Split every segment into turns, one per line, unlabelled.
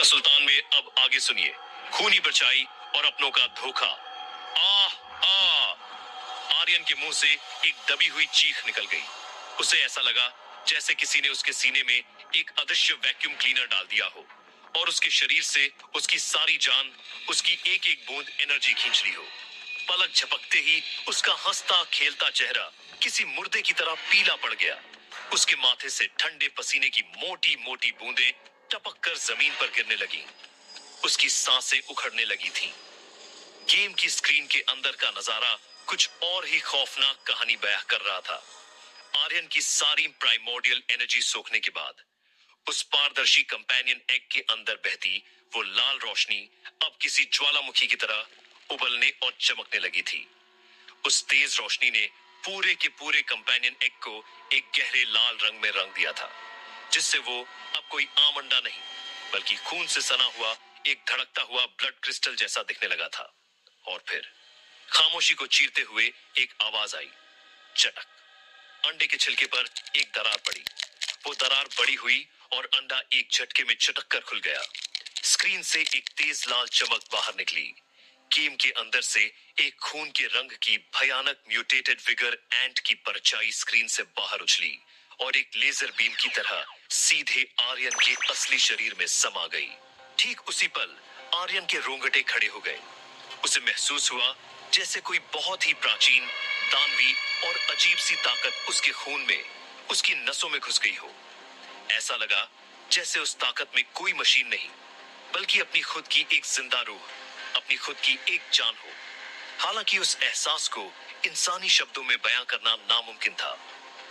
का सुल्तान में अब आगे सुनिए, खूनी परछाई और अपनों का धोखा। आह आह, आर्यन के मुंह से एक दबी हुई चीख निकल गई। उसे ऐसा लगा जैसे किसी ने उसके सीने में एक अदृश्य वैक्यूम क्लीनर डाल दिया हो और उसके शरीर से उसकी सारी जान, उसकी एक एक बूंद एनर्जी खींच ली हो। पलक झपकते ही उसका हंसता खेलता चेहरा किसी मुर्दे की तरह पीला पड़ गया। उसके माथे से ठंडे पसीने की मोटी मोटी बूंदें टपक कर जमीन पर गिरने लगी। उसकी सांसें उखड़ने लगी थीं। गेम की स्क्रीन के अंदर का नजारा कुछ और ही खौफनाक कहानी बयां कर रहा था। आर्यन की सारी प्राइमोर्डियल एनर्जी सोखने के बाद उस पारदर्शी कंपेनियन एग के अंदर बहती वो लाल रोशनी अब किसी ज्वालामुखी की तरह उबलने और चमकने लगी थी। उस तेज रोशनी ने पूरे के पूरे कंपेनियन एग को एक गहरे लाल रंग में रंग दिया था, जिससे वो अब कोई आम अंडा नहीं बल्कि खून से सना हुआ एक धड़कता हुआ ब्लड क्रिस्टल जैसा दिखने लगा था। और फिर खामोशी को चीरते हुए एक आवाज आई, चटक। अंडे के छिलके पर एक दरार पड़ी। वो दरार बड़ी हुई और अंडा एक झटके में चटक कर खुल गया। स्क्रीन से एक तेज लाल चमक बाहर निकली। गेम के अंदर से एक खून के रंग की भयानक म्यूटेटेड विगर एंट की परछाई स्क्रीन से बाहर उछली और एक लेजर बीम की तरह सीधे आर्यन के असली शरीर में समा गई। ठीक उसी पल आर्यन के रोंगटे खड़े हो गए। उसे महसूस हुआ जैसे कोई बहुत ही प्राचीन, दानवी और अजीब सी ताकत उसके खून में, उसकी नसों में घुस गई हो। ऐसा लगा जैसे उस ताकत में कोई मशीन नहीं बल्कि अपनी खुद की एक जिंदा रूह, अपनी खुद की एक जान हो। हालांकि उस एहसास को इंसानी शब्दों में बयां करना नामुमकिन था,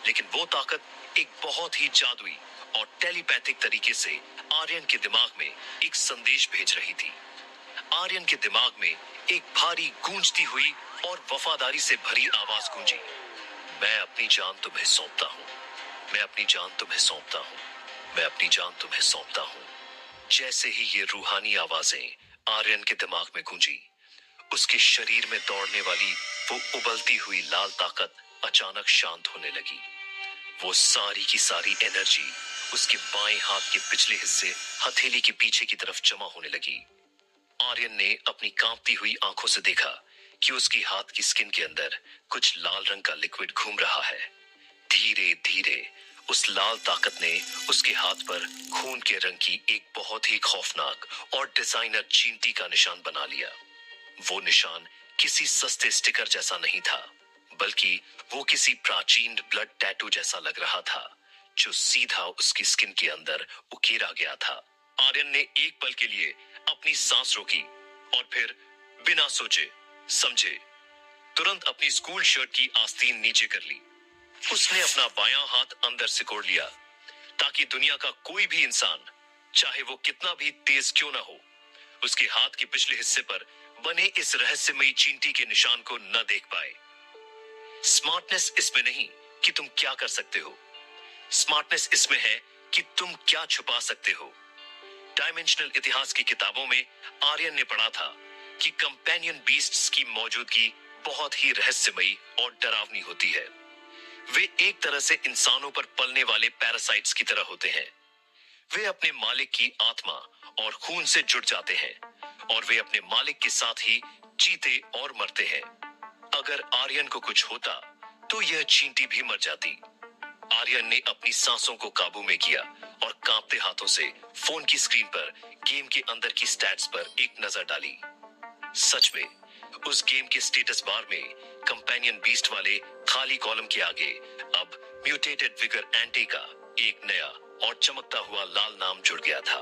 लेकिन वो ताकत एक बहुत ही जादुई और टेलीपैथिक तरीके से आर्यन के दिमाग में एक संदेश भेज रही थी। आर्यन के दिमाग में एक भारी गूंजती हुई और वफादारी से भरी आवाज गूंजी, मैं अपनी जान तुम्हें सौंपता हूँ, मैं अपनी जान तुम्हें सौंपता हूँ, मैं अपनी जान तुम्हें सौंपता हूँ। जैसे ही ये रूहानी आवाजें आर्यन के दिमाग में गूंजी, उसके शरीर में दौड़ने वाली वो उबलती हुई लाल ताकत अचानक शांत होने लगी। वो सारी की सारी एनर्जी उसके बाएं हाथ के पिछले हिस्से हथेली के पीछे की तरफ जमा होने लगी। आर्यन ने अपनी कांपती हुई आंखों से देखा कि उसके हाथ की स्किन के अंदर कुछ लाल रंग का लिक्विड घूम रहा है। धीरे धीरे उस लाल ताकत ने उसके हाथ पर खून के रंग की एक बहुत ही खौफनाक और डिजाइनर चींटी का निशान बना लिया। वो निशान किसी सस्ते स्टिकर जैसा नहीं था, बल्कि वो किसी प्राचीन ब्लड टैटू जैसा लग रहा था, जो सीधा उसकी स्किन के अंदर उकेरा गया था। आर्यन ने एक पल के लिए अपनी सांस रोकी और फिर बिना सोचे समझे तुरंत अपनी स्कूल शर्ट की आस्तीन नीचे कर ली। उसने अपना बायां हाथ अंदर सिकोड़ लिया ताकि दुनिया का कोई भी इंसान, चाहे वो कितना भी तेज क्यों ना हो, उसके हाथ के पिछले हिस्से पर बने इस रहस्यमयी चींटी के निशान को न देख पाए। स्मार्टनेस इसमें नहीं कि तुम क्या कर सकते हो, स्मार्टनेस इसमें है कि तुम क्या छुपा सकते हो। डायमेंशनल इतिहास की किताबों में आर्यन ने पढ़ा था कि कंपेनियन बीस्ट्स की मौजूदगी बहुत ही रहस्यमयी और डरावनी होती है। वे एक तरह से इंसानों पर पलने वाले पैरासाइट्स की तरह होते हैं। वे अपने मालिक की आत्मा और खून से जुड़ जाते हैं और वे अपने मालिक के साथ ही जीते और मरते हैं। अगर आर्यन को कुछ होता तो यह चींटी भी मर जाती। आर्यन ने अपनी सांसों को काबू में किया और कांपते हाथों से फोन की स्क्रीन पर गेम के अंदर की स्टैट्स पर एक नजर डाली। सच में उस गेम के स्टेटस बार में कंपेनियन बीस्ट वाले खाली कॉलम के आगे अब म्यूटेटेड विगर एंटे का एक नया और चमकता हुआ लाल नाम जुड़ गया था।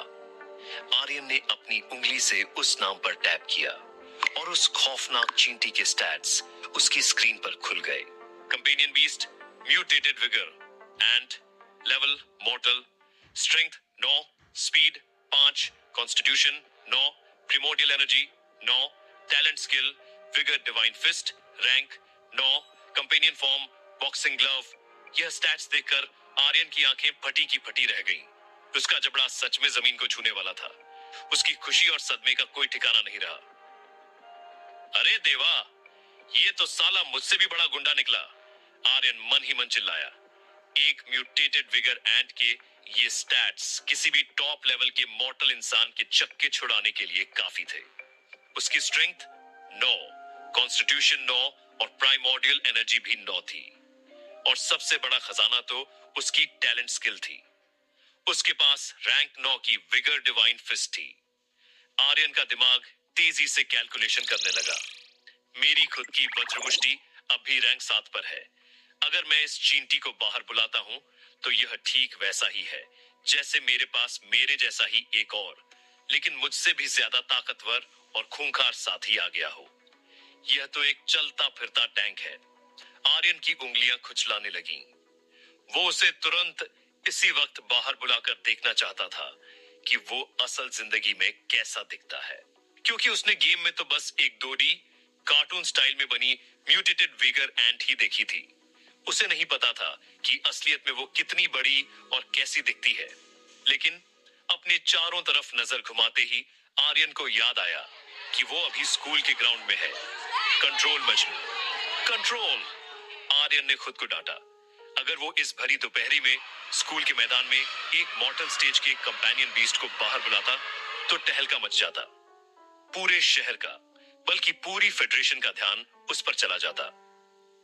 आर्यन ने अपनी उंगली से उस नाम पर टैप किया और उस खौफनाक चींटी के स्टैट्स उसकी स्क्रीन पर खुल गए। Companion beast, mutated vigour and level mortal, strength 9, speed 5, constitution 9, primordial energy 9, talent skill vigour divine fist, rank 9, companion form boxing glove. यह स्टैट्स देखकर आर्यन की आंखें फटी की फटी रह गईं। उसका जबड़ा सच में जमीन को छूने वाला था। उसकी खुशी और सदमे का कोई ठिकाना नहीं रहा। अरे देवा, ये तो साला मुझसे भी बड़ा गुंडा निकला, आर्यन मन ही मन चिल्लाया। एक म्यूटेटेड विगर एंट के ये स्टैट्स किसी भी टॉप लेवल के मॉर्टल इंसान के चक्के छुड़ाने के लिए काफी थे। उसकी स्ट्रेंथ 9, कॉन्स्टिट्यूशन 9 और प्राइमोर्डियल एनर्जी भी 9 थी। और सबसे बड़ा खजाना तो उसकी टैलेंट स्किल थी। उसके पास रैंक 9 की विगर डिवाइन फिस्ट थी। आर्यन का दिमाग तेजी से कैलकुलेशन करने लगा। मेरी खुद की वज्रमुष्टि अब भी रैंक 7 पर है। अगर मैं इस चींटी को बाहर बुलाता हूं तो यह ठीक वैसा ही है जैसे मेरे पास मेरे जैसा ही एक और, लेकिन मुझसे भी ज्यादा ताकतवर और खूंखार साथी आ गया हो। यह तो एक चलता फिरता टैंक है। आर्यन की उंगलियां खुजलाने लगीं। वो उसे तुरंत इसी वक्त बाहर बुलाकर देखना चाहता था कि वो असल जिंदगी में कैसा दिखता है, क्योंकि उसने गेम में तो बस एक 2D कार्टून स्टाइल में बनी म्यूटेटेड विगर एंट ही देखी थी। उसे नहीं पता था कि असलियत में वो कितनी बड़ी और कैसी दिखती है। लेकिन अपने चारों तरफ नजर घुमाते ही आर्यन को याद आया कि वो अभी स्कूल के ग्राउंड में है। Control Majnu, control! आर्यन ने खुद को डांटा। अगर वो इस भरी दोपहरी में स्कूल के मैदान में एक मॉर्टल स्टेज के कंपेनियन बीस्ट को बाहर बुलाता तो टहलका मच जाता। पूरे शहर का, बल्कि पूरी फेडरेशन का ध्यान उस पर चला जाता।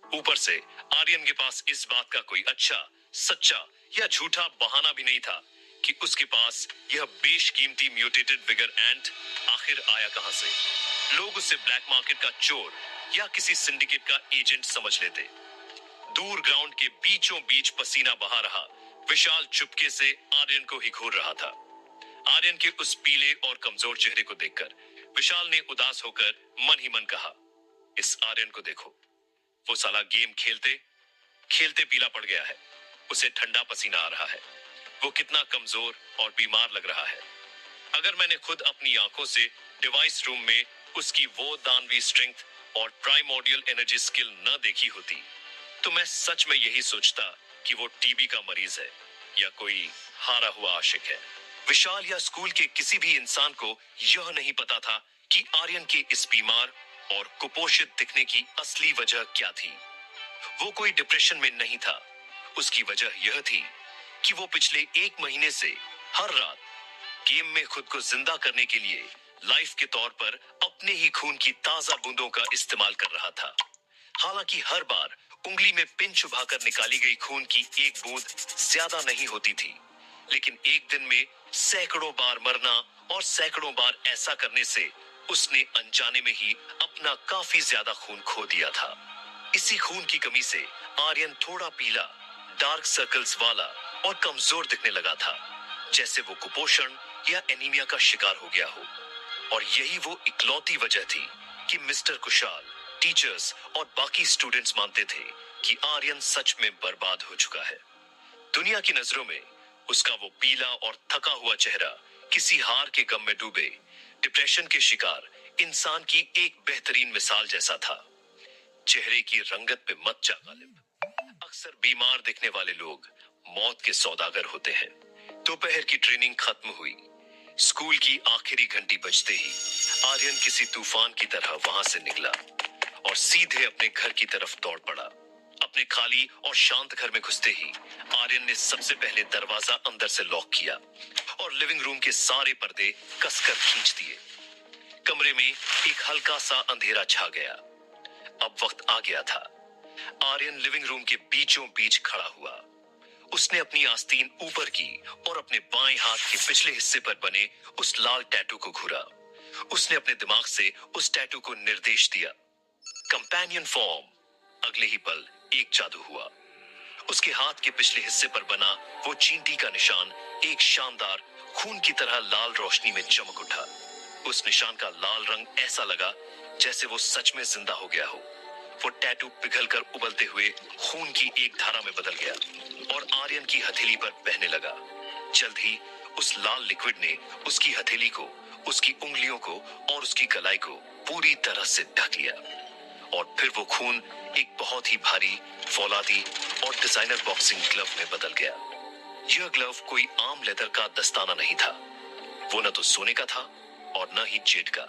ऊपर से आर्यन के पास इस बात का कोई अच्छा, सच्चा या झूठा बहाना भी नहीं था कि उसके पास यह बेशकीमती म्यूटेटेड विगर एंट आखिर आया कहां से। लोग उसे ब्लैक मार्केट का चोर या किसी सिंडिकेट का एजेंट समझ लेते। दूर ग्राउंड के बीचों बीच पसीना बहा रहा विशाल चुपके से आर्यन को ही घूर रहा था। आर्यन के उस पीले और कमजोर चेहरे को देखकर विशाल ने उदास होकर मन ही मन कहा, इस आर्यन को देखो, वो साला गेम खेलते खेलते पीला पड़ गया है। उसे ठंडा पसीना आ रहा है। वो कितना कमजोर और बीमार लग रहा है। अगर मैंने खुद अपनी आंखों से डिवाइस रूम में उसकी वो दानवी स्ट्रेंथ और प्राइमोर्डियल एनर्जी स्किल न देखी होती तो मैं सच में यही सोचता कि वो टीबी का मरीज है या कोई हारा हुआ आशिक है। विशाल या स्कूल के किसी भी इंसान को यह नहीं पता था कि आर्यन के इस बीमार और कुपोषित दिखने की असली वजह क्या थी। वो कोई डिप्रेशन में नहीं था। उसकी वजह यह थी कि वो पिछले 1 महीने से हर रात गेम में खुद को जिंदा करने के लिए लाइफ के तौर पर अपने ही खून की ताजा बूंदों का इस्तेमाल कर रहा था। हालांकि हर बार उंगली में पिन चुभाकर निकाली गई खून की एक बूंद ज्यादा नहीं होती थी, लेकिन एक दिन में सैकड़ों बार मरना और सैकड़ों बार ऐसा करने से उसने अनजाने में ही अपना काफी ज्यादा खून खो दिया था। इसी खून की कमी से आर्यन थोड़ा पीला, डार्क सर्कल्स वाला और कमजोर दिखने लगा था, जैसे वो कुपोषण या एनीमिया का शिकार हो गया हो। और यही वो इकलौती वजह थी कि मिस्टर कुशाल, टीचर्स और बाकी स्टूडेंट्स मानते थे कि आर्यन सच में बर्बाद हो चुका है। दुनिया की नजरों में उसका वो पीला और थका हुआ चेहरा किसी हार के गम में डूबे, डिप्रेशन के शिकार इंसान की एक बेहतरीन मिसाल जैसा था। चेहरे की रंगत पे मत जा गालिब। अक्सर बीमार दिखने वाले लोग मौत के सौदागर होते हैं। दोपहर की ट्रेनिंग खत्म हुई। स्कूल की आखिरी घंटी बजते ही आर्यन किसी तूफान की तरह वहां से निकला और सीधे अपने घर की तरफ दौड़ पड़ा। अपने खाली और शांत घर में घुसते ही आर्यन ने सबसे पहले दरवाजा अंदर से लॉक किया और लिविंग रूम के सारे पर्दे कसकर खींच दिए। कमरे में एक हल्का सा अंधेरा छा गया। अब वक्त आ गया था। आर्यन लिविंग रूम के बीचों बीच खड़ा हुआ। उसने अपनी आस्तीन ऊपर की और अपने बाएं हाथ के पिछले हिस्से पर बने उस लाल टैटू को घुरा। उसने अपने दिमाग से उस टैटू को निर्देश दिया, कंपेनियन फॉर्म। अगले ही पल एक जादू हुआ। उसके हाथ के पिछले हिस्से पर बना वो चींटी का निशान एक शानदार खून की तरह लाल रोशनी में चमक उठा। उस निशान का लाल रंग ऐसा लगा जैसे वो सच में जिंदा हो गया हो। वो टैटू पिघलकर उबलते हुए खून की एक धारा में बदल गया और आर्यन की हथेली पर बहने लगा। जल्द ही उस लाल लिक्विड ने उसकी हथेली को, उसकी उंगलियों को और उसकी कलाई को पूरी तरह से ढक लिया। और फिर वो खून एक बहुत ही भारी, फौलादी और डिजाइनर बॉक्सिंग ग्लव में बदल गया। यह ग्लव कोई आम लेदर का दस्ताना नहीं था। वो न तो सोने का था और न ही जेड का।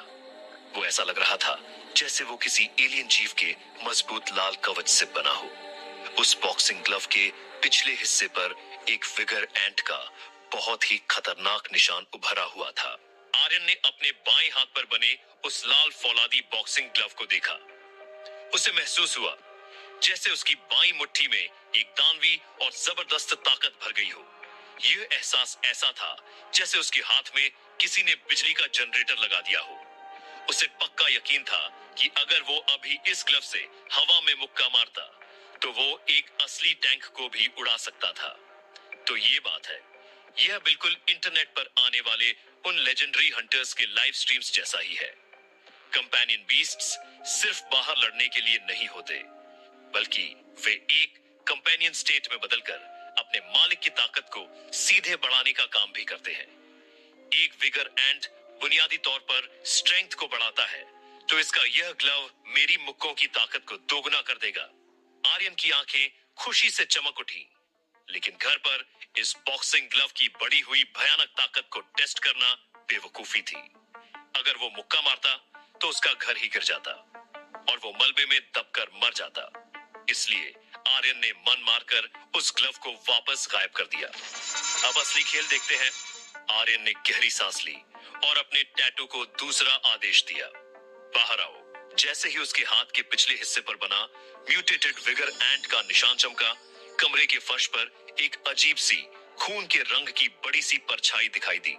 वो ऐसा लग रहा था जैसे वो किसी एलियन जीव के मजबूत लाल कवच से बना हो। उस बॉक्सिंग ग्लव के पिछले हिस्से पर एक फिगर एंट का बहुत ही खतरनाक निशान उभरा हुआ था। आर्यन ने अपने बाएं हाथ पर बने उस लाल फौलादी बॉक्सिंग ग्लव को देखा। उसे महसूस हुआ जैसे उसकी बाईं मुट्ठी में एक दानवी और जबरदस्त ताकत भर गई हो। यह एहसास ऐसा था जैसे उसके हाथ में किसी ने बिजली का जनरेटर लगा दिया हो। उसे पक्का यकीन था कि अगर वो अभी इस ग्लव से हवा में मुक्का मारता तो वो एक असली टैंक को भी उड़ा सकता था। तो ये बात है, यह बिल्कुल इंटरनेट पर आने वाले उन लेजेंडरी हंटर्स के लाइव स्ट्रीम्स जैसा ही है। कंपेनियन बीस्ट्स सिर्फ बाहर लड़ने के लिए नहीं होते, बल्कि वे एक कंपेनियन स्टेट में बदलकर अपने मालिक की ताकत को सीधे बढ़ाने का काम भी करते हैं। एक विगर एंट बुनियादी तौर पर स्ट्रेंथ को बढ़ाता है, तो इसका यह ग्लव मेरी मुक्कों की ताकत को दोगुना कर देगा। आर्यन की आंखें खुशी से चमक उठी, लेकिन घर पर इस बॉक्सिंग ग्लव की बढ़ी हुई भयानक ताकत को टेस्ट करना बेवकूफी थी। अगर वो मुक्का मारता तो उसका घर ही गिर जाता और वो मलबे में दबकर मर जाता। इसलिए आर्यन ने मन मारकर उस ग्लव को वापस गायब कर दिया। अब असली खेल देखते हैं। आर्यन ने गहरी सांस ली और अपने टैटू को दूसरा आदेश दिया, बाहर आओ। जैसे ही उसके हाथ के पिछले हिस्से पर बना म्यूटेटेड विगर एंट का निशान चमका, कमरे के फर्श पर एक अजीब सी खून के रंग की बड़ी सी परछाई दिखाई दी।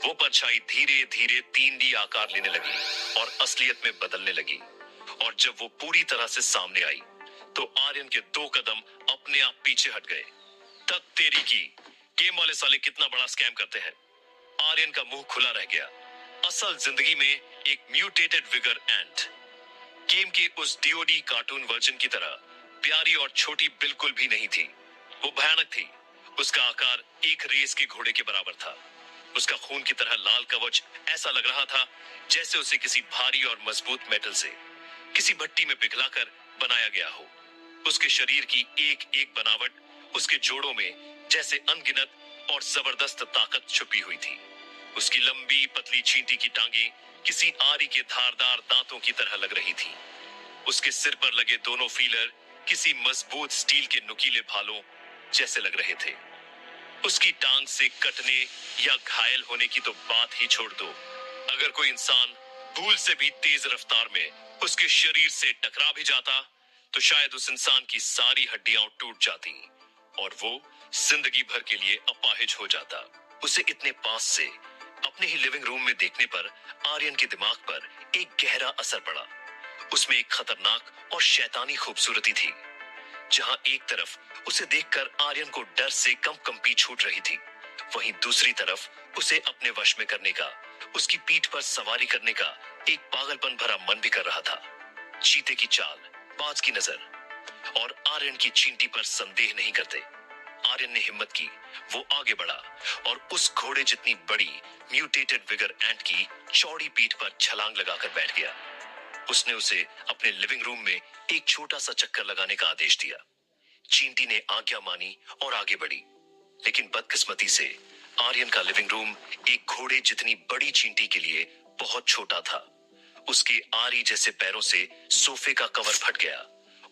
वो परछाई धीरे धीरे 3D आकार लेने लगी और असलियत में बदलने लगी, और जब वो पूरी तरह से सामने आई तो आर्यन के 2 कदम अपने आप पीछे हट गए। तक तेरी की, गेम वाले साले कितना बड़ा स्कैम करते हैं। आर्यन का मुंह खुला रह गया। असल जिंदगी में एक म्यूटेटेड विगर एंट गेम के उस डीओडी कार्टून वर्जन की तरह प्यारी और छोटी बिल्कुल भी नहीं थी। वो भयानक थी। उसका आकार एक रेस के घोड़े के बराबर था। उसका खून की तरह लाल कवच ऐसा लग रहा था जैसे उसे किसी भारी और मजबूत मेटल से किसी भट्टी में पिघलाकर बनाया गया हो। उसके शरीर की एक एक बनावट उसके जोड़ों में जैसे अनगिनत और जबरदस्त ताकत छुपी हुई थी। उसकी लंबी पतली चींटी की टांगे किसी आरी के धारदार दांतों की तरह लग रही थी। उसके सिर पर लगे दोनों फीलर किसी मजबूत स्टील के नुकीले भालों जैसे लग रहे थे। उसकी टांग से कटने या घायल होने की तो बात ही छोड़ दो, अगर कोई इंसान भूल से भी तेज रफ्तार में उसके शरीर से टकरा भी जाता तो शायद उस इंसान की सारी हड्डियां टूट जाती और वो जिंदगी भर के लिए अपाहिज हो जाता। उसे इतने पास से अपने ही लिविंग रूम में देखने पर आर्यन के दिमाग पर एक गहरा असर पड़ा। उसमें एक खतरनाक और शैतानी खूबसूरती थी। जहां एक तरफ उसे देखकर आर्यन को डर से कंपी छूट रही थी, वहीं दूसरी तरफ उसे अपने वश में करने का, उसकी पीठ पर सवारी करने का एक पागलपन भरा मन भी कर रहा था। चीते की चाल, बाज की नजर और आर्यन की चींटी पर संदेह नहीं करते। आर्यन ने हिम्मत की, वो आगे बढ़ा और उस घोड़े जितनी बड़ी म्यूटेटेड विगर एंट की चौड़ी पीठ पर छलांग लगाकर बैठ गया। उसने उसे अपने लिविंग रूम में एक छोटा सा चक्कर लगाने का आदेश दिया। चींटी ने आज्ञा मानी और आगे बढ़ी, लेकिन बदकिस्मती से आर्यन का लिविंग रूम एक घोड़े जितनी बड़ी चींटी के लिए बहुत छोटा था। उसके आरी जैसे पैरों से सोफे का कवर फट गया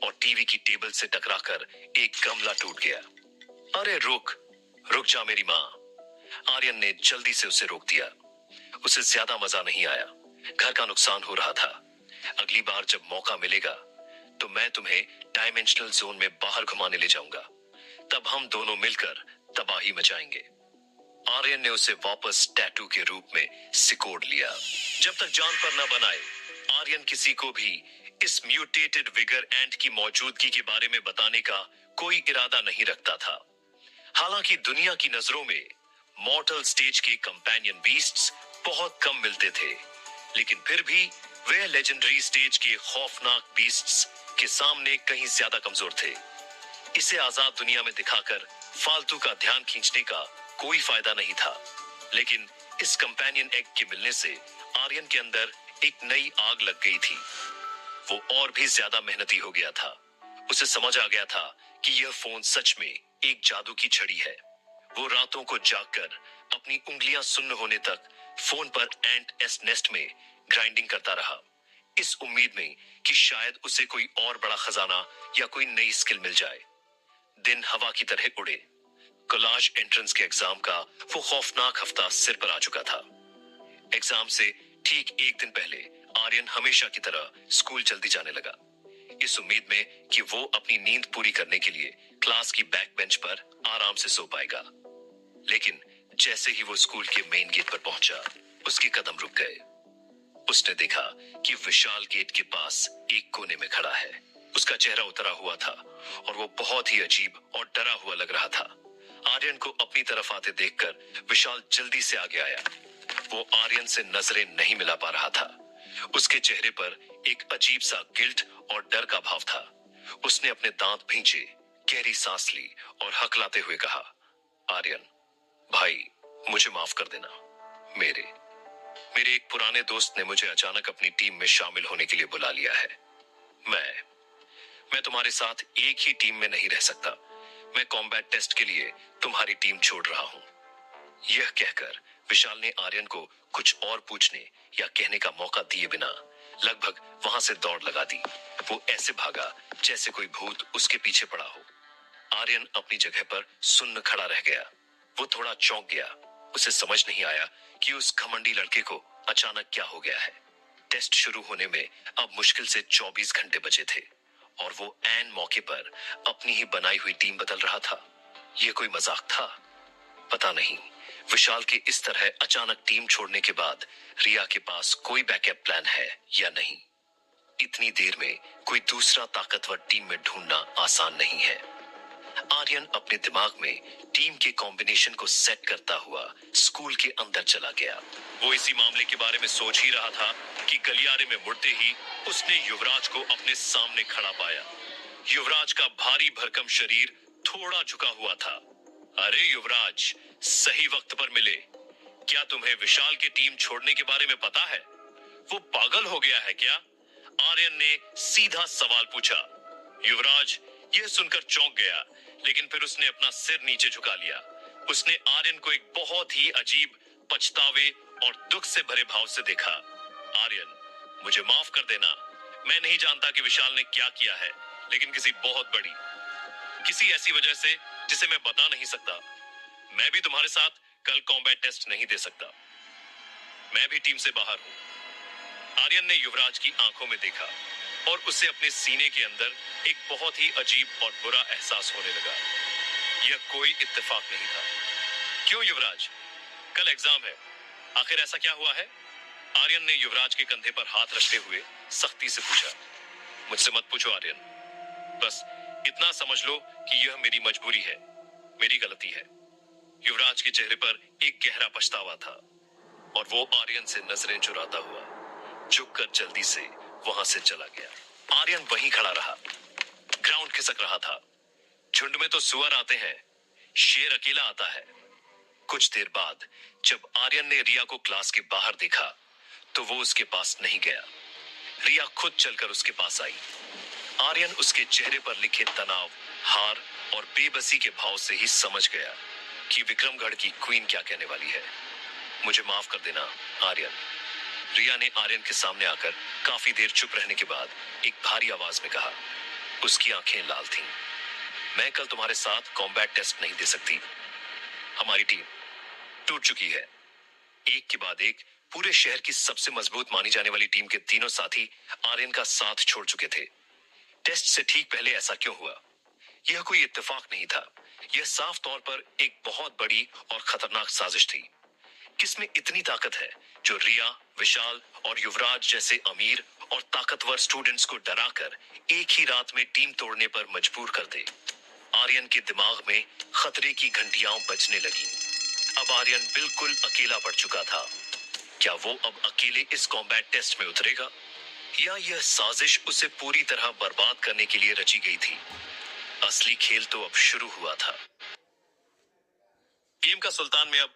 और टीवी की टेबल से टकराकर एक गमला टूट गया। अरे रुक रुक जा मेरी माँ। आर्यन ने जल्दी से उसे रोक दिया। उसे ज्यादा मजा नहीं आया, घर का नुकसान हो रहा था। अगली बार जब मौका मिलेगा तो मैं तुम्हें डायमेंशनल जोन में बाहर घुमाने ले जाऊंगा, तब हम दोनों मिलकर तबाही मचाएंगे। आर्यन ने उसे वापस टैटू के रूप में सिकोड़ लिया। जब तक जान पर न बनाए, आर्यन किसी को भी इस म्यूटेटेड विगर एंट की मौजूदगी के बारे में बताने का कोई इरादा नहीं रखता था। हालांकि दुनिया की नजरों में मॉर्टल स्टेज के कंपेनियन बीस्ट्स बहुत कम मिलते थे, लेकिन फिर भी वे लेजेंडरी स्टेज के खौफनाक बीस्ट्स के सामने कहीं ज्यादा कमजोर थे। इसे आजाद दुनिया में दिखाकर फालतू का ध्यान खींचने का कोई फायदा नहीं था, लेकिन इस कंपेनियन एग के मिलने से आर्यन के अंदर एक नई आग लग गई थी। वो और भी ज्यादा मेहनती हो गया था। उसे समझ आ गया था कि यह फोन सच में एक जादू की छड़ी है। वो रातों को जागकर अपनी उंगलियां सुन्न होने तक फोन पर एंट एस नेस्ट में ग्राइंडिंग करता रहा, इस उम्मीद में कि शायद उसे कोई और बड़ा खजाना या कोई नई स्किल मिल जाए। दिन हवा की तरह उड़े। कोलाज एंट्रेंस के एग्जाम का वो खौफनाक हफ्ता सिर पर आ चुका था। एग्जाम से ठीक एक दिन पहले आर्यन हमेशा की तरह स्कूल जल्दी जाने लगा, इस उम्मीद में कि वो अपनी नींद पूरी करने के लिए क्लास की बैक बेंच पर आराम से सो पाएगा। लेकिन जैसे ही वो स्कूल के मेन गेट पर पहुंचा, उसके कदम रुक गए। उसने देखा कि विशाल गेट के पास एक कोने में खड़ा है। उसका चेहरा उतरा हुआ था और वो बहुत ही अजीब और डरा हुआ लग रहा था। आर्यन को अपनी तरफ आते देखकर विशाल जल्दी से आगे आया। वो आर्यन से नजरें नहीं मिला पा रहा था। उसके चेहरे पर एक अजीब सा गिल्ट और डर का भाव था। उसने अपने दांत भींचे, गहरी सांस ली और हकलाते हुए कहा, आर्यन भाई, मुझे माफ कर देना। मेरे एक पुराने दोस्त ने मुझे अचानक अपनी टीम में शामिल होने के लिए बुला लिया है। मैं तुम्हारे साथ एक ही टीम में नहीं रह सकता। मैं कॉम्बैट टेस्ट के लिए तुम्हारी टीम छोड़ रहा हूं। यह कहकर विशाल ने आर्यन को कुछ और पूछने या कहने का मौका दिए बिना लगभग वहां से दौड़ लगा दी। वो ऐसे भागा जैसे कोई भूत उसके पीछे पड़ा हो। आर्यन अपनी जगह पर सुन्न खड़ा रह गया। वो थोड़ा चौंक गया। उसे समझ नहीं आया कि उस घमंडी लड़के को अचानक क्या हो गया है। टेस्ट शुरू होने में अब मुश्किल से 24 घंटे बचे थे और वो ऐन मौके पर अपनी ही बनाई हुई टीम बदल रहा था। ये कोई मजाक था? पता नहीं विशाल के इस तरह अचानक टीम छोड़ने के बाद रिया के पास कोई बैकअप प्लान है या नहीं। इतनी देर में कोई दूसरा ताकतवर टीम में ढूंढना आसान नहीं है। आर्यन अपने दिमाग में टीम के कॉम्बिनेशन को सेट करता हुआ स्कूल के अंदर चला गया। वो इसी मामले के बारे में सोच ही रहा था कि गलियारे में मुड़ते ही उसने युवराज को अपने सामने खड़ा पाया। युवराज का भारी भरकम शरीर थोड़ा झुका हुआ था। अरे युवराज, सही वक्त पर मिले। क्या तुम्हें विशाल की टीम छोड़ने के बारे में पता है? वो पागल हो गया है क्या? आर्यन ने सीधा सवाल पूछा। युवराज यह सुनकर चौंक गया, लेकिन फिर उसने अपना सिर नीचे झुका लिया। उसने आर्यन को एक बहुत ही अजीब पछतावे और दुख से भरे भाव से देखा। आर्यन, मुझे माफ कर देना। मैं नहीं जानता कि विशाल ने क्या किया है, लेकिन किसी ऐसी वजह से जिसे मैं बता नहीं सकता। मैं भी तुम्हारे साथ कल कॉम्बैट टेस्ट नहीं दे सकता। मैं भी टीम से बाहर हूं। आर्यन ने युवराज की आंखों में देखा और उसे अपने सीने के अंदर एक बहुत ही अजीब और बुरा एहसास होने लगा। यह कोई इत्तेफाक नहीं था। क्यों युवराज? कल एग्जाम है। आखिर ऐसा क्या हुआ है? आर्यन ने युवराज के कंधे पर हाथ रखते हुए सख्ती से पूछा। मुझसे मत पूछो आर्यन। बस इतना समझ लो कि यह मेरी मजबूरी है, मेरी गलती है। युवराज के चेहरे पर एक गहरा पछतावा था और वो आर्यन से नजरें चुराता हुआ झुककर जल्दी से वहां से चला गया। आर्यन वहीं खड़ा रहा। ग्राउंड खिसक रहा था। झुंड में तो सुअर आते हैं, शेर अकेला आता है। कुछ देर बाद जब आर्यन ने रिया को क्लास के बाहर देखा तो वो उसके पास नहीं गया। रिया खुद चलकर उसके पास आई। आर्यन उसके चेहरे पर लिखे तनाव, हार और बेबसी के भाव से ही समझ गया कि विक्रमगढ़ की क्वीन क्या कहने वाली है। मुझे माफ कर देना आर्यन। रिया ने आर्यन के सामने आकर काफी देर चुप रहने के बाद एक भारी आवाज में कहा। उसकी आंखें लाल थीं। मैं कल तुम्हारे साथ कॉम्बैट टेस्ट नहीं दे सकती। हमारी टीम टूट चुकी है। एक के बाद एक पूरे शहर की सबसे मजबूत मानी जाने वाली टीम के तीनों साथी आर्यन का साथ छोड़ चुके थे। टेस्ट से ठीक पहले ऐसा क्यों हुआ? यह कोई इत्तेफाक नहीं था। यह साफ तौर पर एक बहुत बड़ी और खतरनाक साजिश थी। किसमें इतनी ताकत है जो रिया, विशाल और युवराज जैसे अमीर और ताकतवर स्टूडेंट्स को डराकर एक ही रात में टीम तोड़ने पर मजबूर कर दे? आर्यन के दिमाग में खतरे की घंटियां बजने लगी। अब आर्यन बिल्कुल अकेला पड़ चुका था। क्या वो अब अकेले इस कॉम्बैट टेस्ट में उतरेगा या यह साजिश उसे पूरी तरह बर्बाद करने के लिए रची गई थी? असली खेल तो अब शुरू हुआ था। गेम का सुल्तान में अब